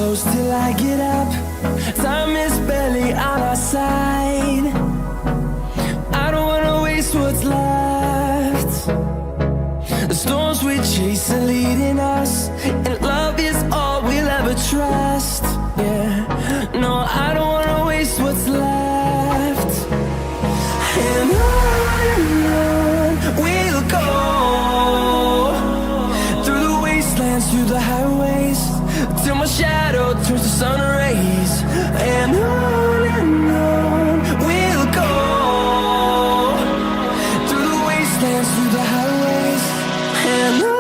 close till I get up. Time is barely on our side. I don't wanna waste what's left. The storms we chase are leading us, and love is all we'll ever trust. Yeah, no, I don't wanna waste what's left. And on we'll go, through the wastelands, through the highways, till my shadow turns to sun rays. And on we'll go, through the wastelands, through the highways, and on.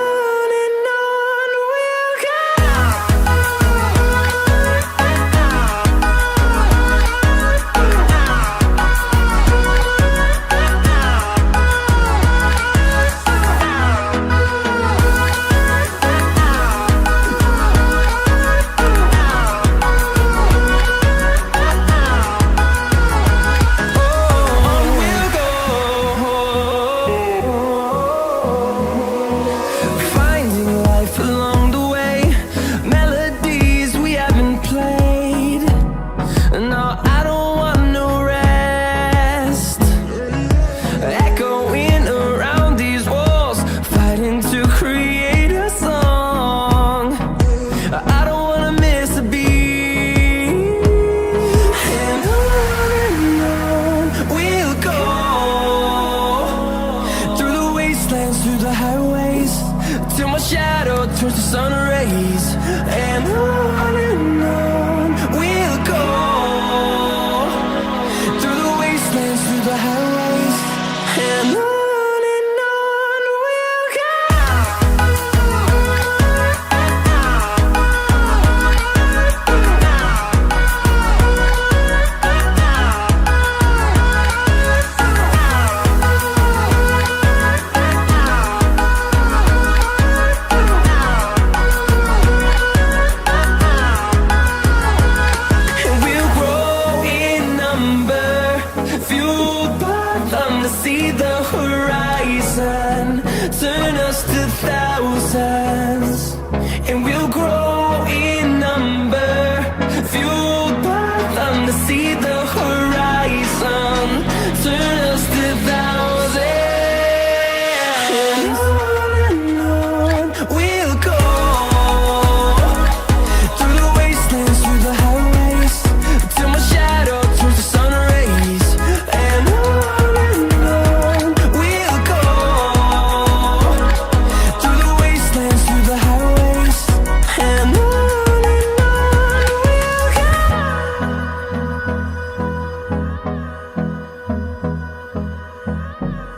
Through the highways, till my shadow turns to sun rays. And on we'll go, through the wastelands, through the highways, and on. See the horizon, turn us to thousands.